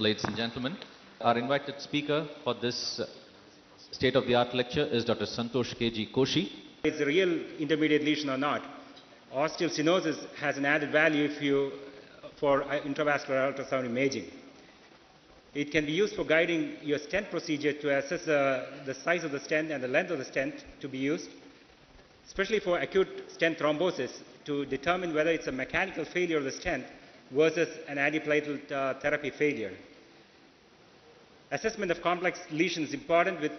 Ladies and gentlemen, our invited speaker for this state-of-the-art lecture is Dr. Santosh K.G. Koshy. It's a real intermediate lesion or not. Osteostenosis has an added value for intravascular ultrasound imaging. It can be used for guiding your stent procedure to assess the size of the stent and the length of the stent to be used, especially for acute stent thrombosis, to determine whether it's a mechanical failure of the stent versus an antiplatelet therapy failure. Assessment of complex lesions is important with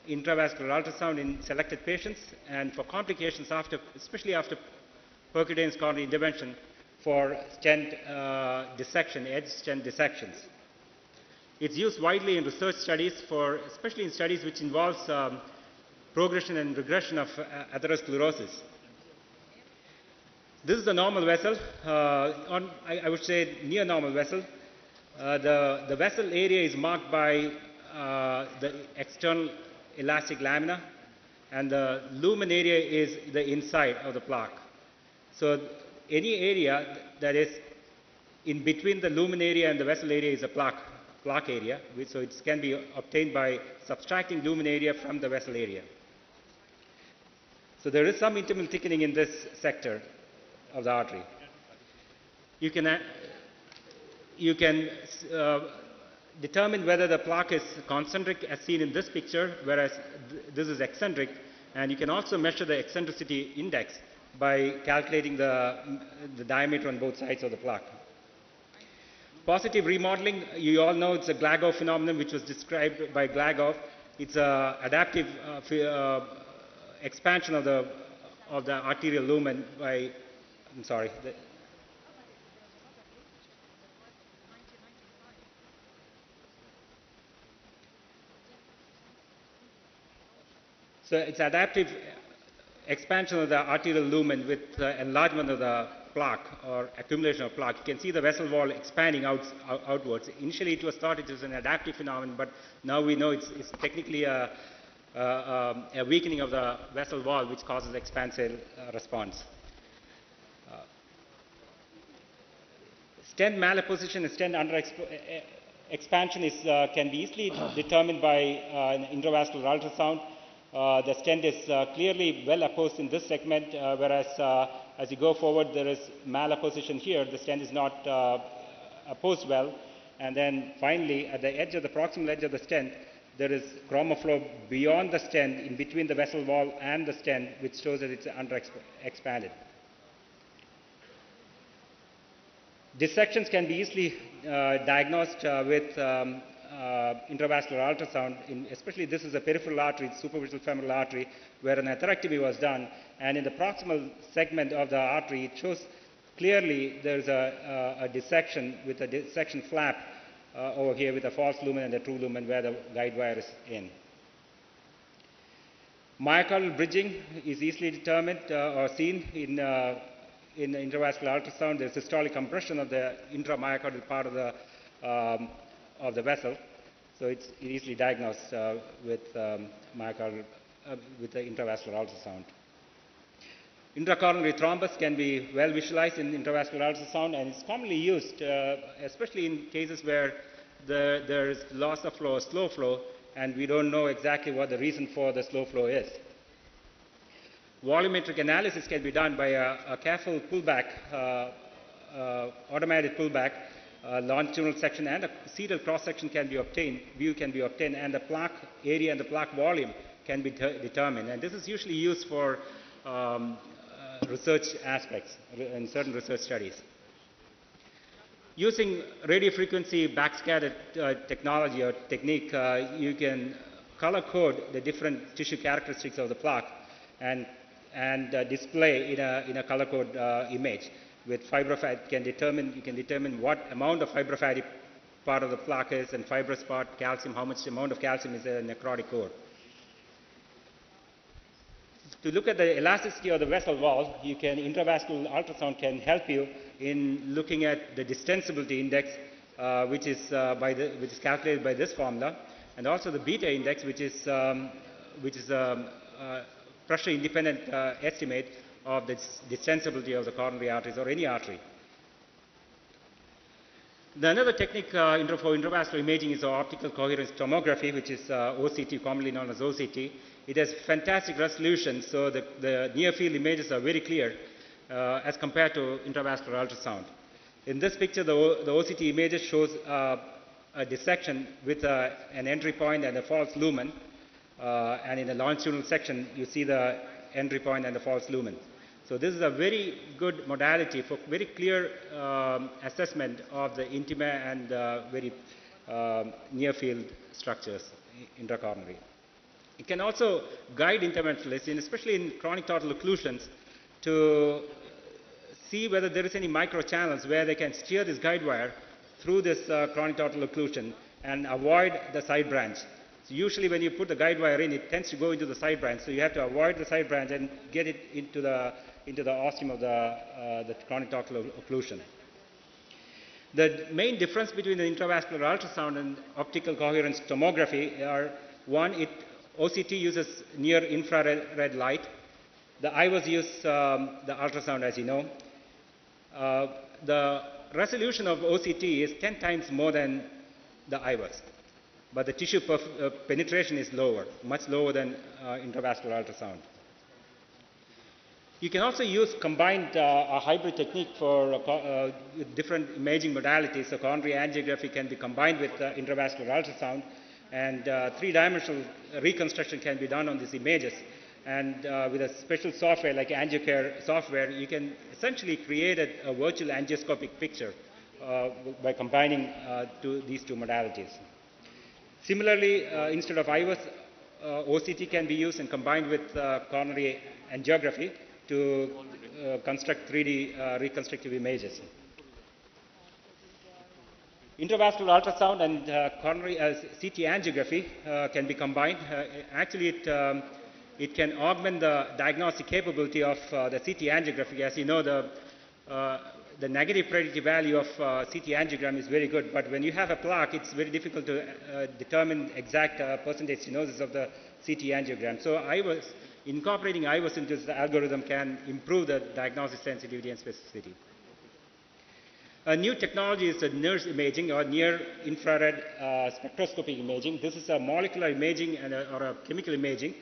intravascular ultrasound in selected patients, and for complications especially after percutaneous coronary intervention for stent dissection, edge stent dissections. It's used widely in research studies, especially in studies which involves progression and regression of atherosclerosis. This is the normal vessel, I would say near normal vessel. The vessel area is marked by the external elastic lamina, and the lumen area is the inside of the plaque. So any area that is in between the lumen area and the vessel area is a plaque area, so it can be obtained by subtracting lumen area from the vessel area. So there is some intimal thickening in this sector of the artery. You can determine whether the plaque is concentric as seen in this picture, whereas this is eccentric, and you can also measure the eccentricity index by calculating the diameter on both sides of the plaque. Positive remodeling, you all know it's a Glagow phenomenon which was described by Glagow. It's an adaptive expansion of the arterial lumen by, I'm sorry. So it's adaptive expansion of the arterial lumen with enlargement of the plaque or accumulation of plaque. You can see the vessel wall expanding outwards. Initially it was thought it was an adaptive phenomenon, but now we know it's technically a weakening of the vessel wall which causes expansive response. Stent malapposition and stent under expansion can be easily determined by an intravascular ultrasound. The stent is clearly well apposed in this segment, whereas as you go forward there is malapposition here. The stent is not apposed well. And then finally at the edge of the proximal edge of the stent there is chromoflow beyond the stent in between the vessel wall and the stent, which shows that it's underexpanded. Dissections can be easily diagnosed with intravascular ultrasound, especially this is a peripheral artery, superficial femoral artery, where an atherectomy was done, and in the proximal segment of the artery it shows clearly there's a dissection with a dissection flap over here with a false lumen and a true lumen where the guide wire is in. Myocardial bridging is easily determined or seen in intravascular ultrasound. There's systolic compression of the intramyocardial part of the vessel, so it's easily diagnosed with the intravascular ultrasound. Intracoronary thrombus can be well visualized in intravascular ultrasound, and it's commonly used, especially in cases where there is loss of flow or slow flow, and we don't know exactly what the reason for the slow flow is. Volumetric analysis can be done by a careful pullback, automated pullback, longitudinal section, and a serial cross-section can be obtained, and the plaque area and the plaque volume can be determined. And this is usually used for research aspects in certain research studies. Using radiofrequency backscatter technology or technique, you can color code the different tissue characteristics of the plaque and display in a color code image. With fibrofat, you can determine what amount of fibrofatty part of the plaque is, and fibrous part, calcium, how much amount of calcium is in the necrotic core. To look at the elasticity of the vessel wall, intravascular ultrasound can help you in looking at the Distensibility Index, which is calculated by this formula, and also the beta index, which is a pressure-independent estimate of the distensibility of the coronary arteries or any artery. The another technique for intravascular imaging is optical coherence tomography, which is OCT, commonly known as OCT. It has fantastic resolution, so the near field images are very clear as compared to intravascular ultrasound. In this picture, the OCT images shows a dissection with an entry point and a false lumen. And in the longitudinal section, you see the entry point and the false lumen. So this is a very good modality for very clear assessment of the intima and very near field structures intracoronary. It can also guide interventionalists, especially in chronic total occlusions, to see whether there is any microchannels where they can steer this guide wire through this chronic total occlusion and avoid the side branch. So usually when you put the guide wire in, it tends to go into the side branch, so you have to avoid the side branch and get it into the ostium of the chronic total occlusion. The main difference between the intravascular ultrasound and optical coherence tomography are, one, OCT uses near infrared light. The IVUS use the ultrasound, as you know. The resolution of OCT is 10 times more than the IVUS, but the tissue penetration is lower, much lower than intravascular ultrasound. You can also use combined a hybrid technique for different imaging modalities. So coronary angiography can be combined with intravascular ultrasound, and three-dimensional reconstruction can be done on these images. And with a special software like Angiocare software, you can essentially create a virtual angioscopic picture by combining these two modalities. Similarly, instead of IVUS, OCT can be used and combined with coronary angiography to construct 3D reconstructive images. Intravascular ultrasound and coronary CT angiography can be combined. Actually, it can augment the diagnostic capability of the CT angiography. As you know, the negative predictive value of CT angiogram is very good, but when you have a plaque, it's very difficult to determine exact percentage stenosis of the CT angiogram. So incorporating IVUS into the algorithm can improve the diagnostic sensitivity and specificity. A new technology is the NIRS imaging, or near infrared spectroscopic imaging. This is a molecular imaging or a chemical imaging,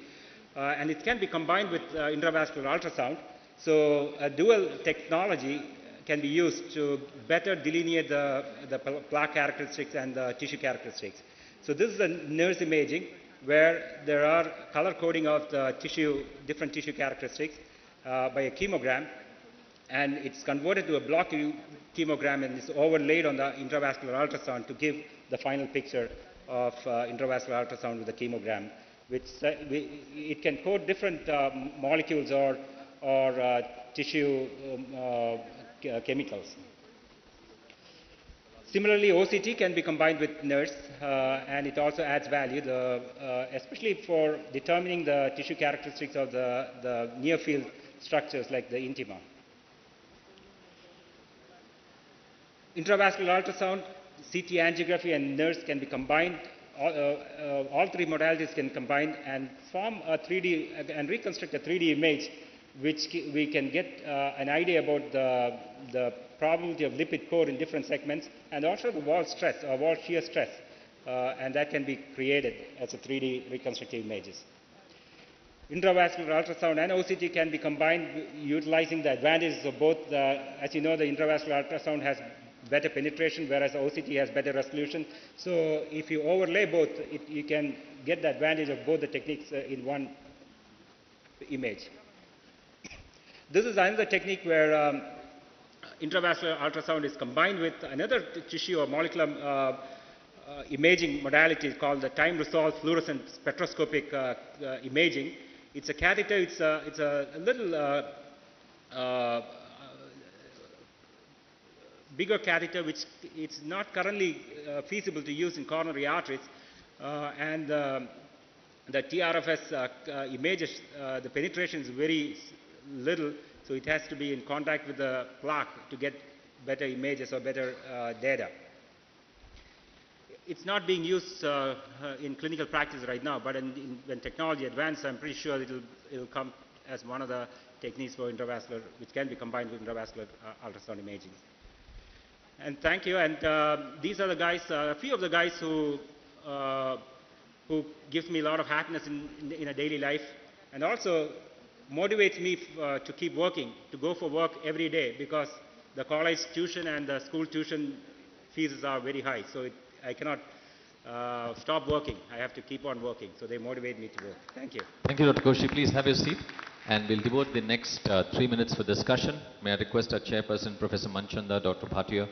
and it can be combined with intravascular ultrasound. So a dual technology can be used to better delineate the plaque characteristics and the tissue characteristics. So this is a NIRS imaging where there are color coding of the tissue, different tissue characteristics by a chemogram, and it's converted to a block chemogram and is overlaid on the intravascular ultrasound to give the final picture of intravascular ultrasound with the chemogram, which it can code different molecules or tissue chemicals. Similarly, OCT can be combined with NIRS, and it also adds value, especially for determining the tissue characteristics of the near field structures like the intima. Intravascular ultrasound, CT angiography, and NIRS can be combined. All three modalities can combine and form a 3D and reconstruct a 3D image, which we can get an idea about the probability of lipid core in different segments, and also the wall stress or wall shear stress, and that can be created as a 3D reconstructive images. Intravascular ultrasound and OCT can be combined utilizing the advantages of both. As you know, the intravascular ultrasound has better penetration, whereas OCT has better resolution. So if you overlay both, you can get the advantage of both the techniques in one image. This is another technique where intravascular ultrasound is combined with another tissue or molecular imaging modality called the time-resolved fluorescent spectroscopic imaging. It's a catheter. It's a little bigger catheter, which it's not currently feasible to use in coronary arteries, and the TRFS images, the penetration is very little, so it has to be in contact with the plaque to get better images or better data. It's not being used in clinical practice right now, but when technology advances, I'm pretty sure it'll come as one of the techniques for intravascular, which can be combined with intravascular ultrasound imaging. And thank you. And these are the guys, a few of the guys who gives me a lot of happiness in a daily life, and also motivates me to keep working, to go for work every day, because the college tuition and the school tuition fees are very high. So I cannot stop working. I have to keep on working. So they motivate me to work. Thank you. Thank you, Dr. Koshy. Please have your seat. And we'll devote the next 3 minutes for discussion. May I request our chairperson, Professor Manchanda, Dr. Bhatia,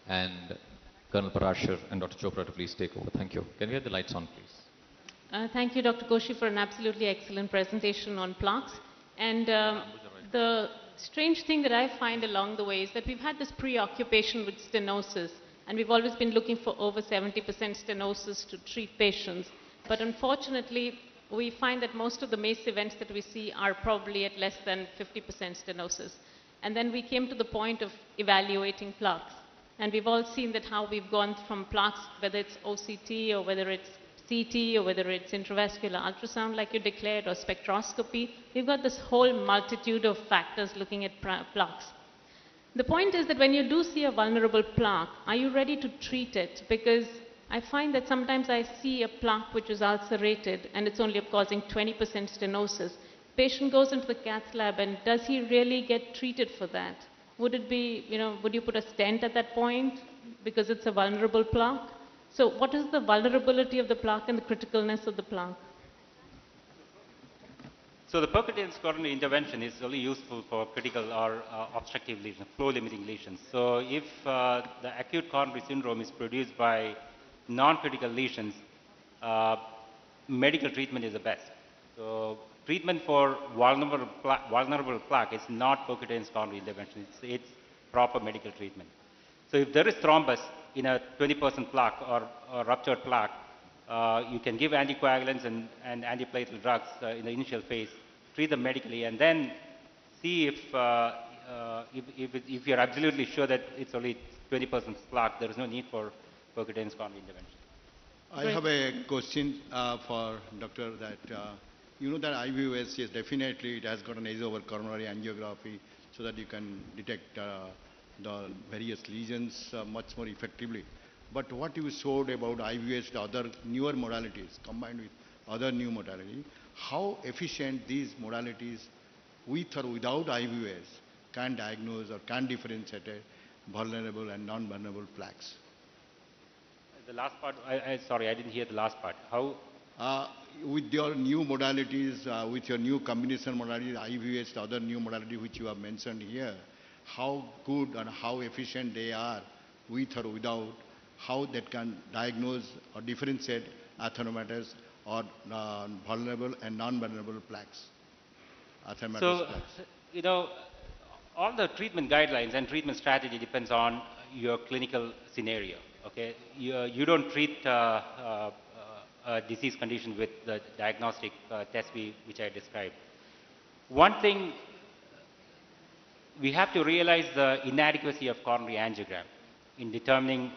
and Colonel Parashar and Dr. Chopra to please take over. Thank you. Can we have the lights on, please? Thank you, Dr. Koshy, for an absolutely excellent presentation on plaques. And the strange thing that I find along the way is that we've had this preoccupation with stenosis, and we've always been looking for over 70% stenosis to treat patients. But unfortunately, we find that most of the MACE events that we see are probably at less than 50% stenosis. And then we came to the point of evaluating plaques. And we've all seen that how we've gone from plaques, whether it's OCT or whether it's CT or whether it's intravascular ultrasound like you declared or spectroscopy. We've got this whole multitude of factors looking at plaques. The point is that when you do see a vulnerable plaque, are you ready to treat it? Because I find that sometimes I see a plaque which is ulcerated and it's only causing 20% stenosis. Patient goes into the cath lab, and does he really get treated for that? Would it be, would you put a stent at that point because it's a vulnerable plaque? So what is the vulnerability of the plaque and the criticalness of the plaque? So the percutaneous coronary intervention is only useful for critical or obstructive lesions, flow-limiting lesions. So if the acute coronary syndrome is produced by non-critical lesions, medical treatment is the best. So treatment for vulnerable plaque is not percutaneous coronary intervention. It's proper medical treatment. So if there is thrombus in a 20% plaque or ruptured plaque, you can give anticoagulants and antiplatelet drugs in the initial phase, treat them medically, and then see if you're absolutely sure that it's only 20% plaque, there is no need for percutaneous coronary intervention. I have a question for doctor that that IVUS is definitely, it has got an edge over coronary angiography so that you can detect the various lesions much more effectively. But what you showed about IVUS, the other newer modalities combined with other new modalities, how efficient these modalities with or without IVUS can diagnose or can differentiate vulnerable and non-vulnerable plaques? The last part, sorry, I didn't hear the last part. How? With your new modalities, with your new combination modalities, IVUS, the other new modality which you have mentioned here, how good and how efficient they are with or without, how that can diagnose or differentiate atheromatous or vulnerable and non-vulnerable plaques. So, all the treatment guidelines and treatment strategy depends on your clinical scenario. Okay, you don't treat a disease condition with the diagnostic test which I described. One thing, we have to realize the inadequacy of coronary angiogram in determining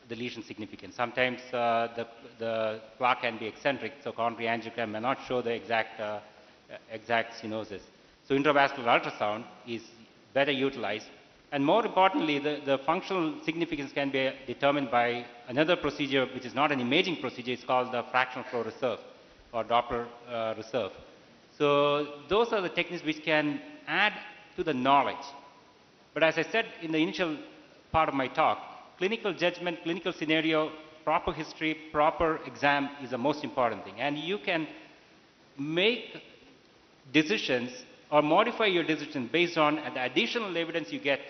the lesion significance. Sometimes the plaque can be eccentric, so coronary angiogram may not show the exact stenosis. So intravascular ultrasound is better utilized. And more importantly, the functional significance can be determined by another procedure which is not an imaging procedure. It's called the fractional flow reserve or Doppler reserve. So those are the techniques which can add to the knowledge. But as I said in the initial part of my talk, clinical judgment, clinical scenario, proper history, proper exam is the most important thing. And you can make decisions or modify your decision based on the additional evidence you get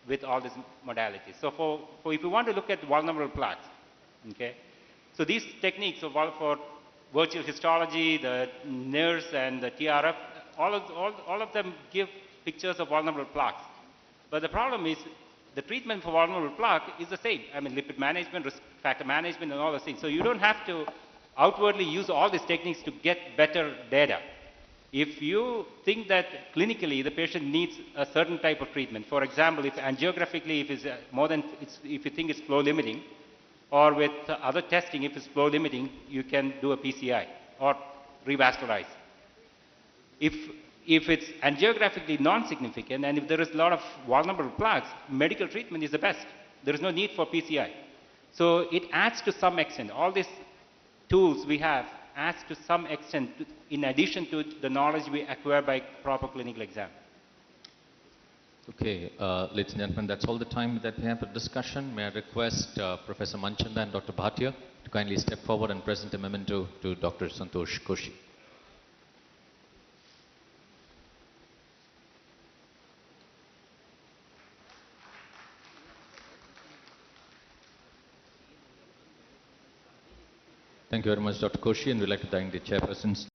with all these modalities. So for if you want to look at vulnerable plaques, okay, so these techniques for virtual histology, the NIRS and the TRFS, all of them give pictures of vulnerable plaques. But the problem is the treatment for vulnerable plaque is the same. I mean, lipid management, risk factor management, and all those things. So you don't have to outwardly use all these techniques to get better data. If you think that clinically the patient needs a certain type of treatment, for example, if angiographically, if it's if you think it's flow limiting, or with other testing, if it's flow limiting, you can do a PCI or revascularize. If it's angiographically non-significant and if there is a lot of vulnerable plaques, medical treatment is the best. there is no need for PCI. So it adds to some extent. All these tools we have adds to some extent in addition to the knowledge we acquire by proper clinical exam. Okay, ladies and gentlemen, that's all the time that we have for discussion. May I request Professor Manchanda and Dr. Bhatia to kindly step forward and present a memento to Dr. Santosh Koshy. Thank you very much, Dr. Koshy, and we'd like to thank the chairpersons.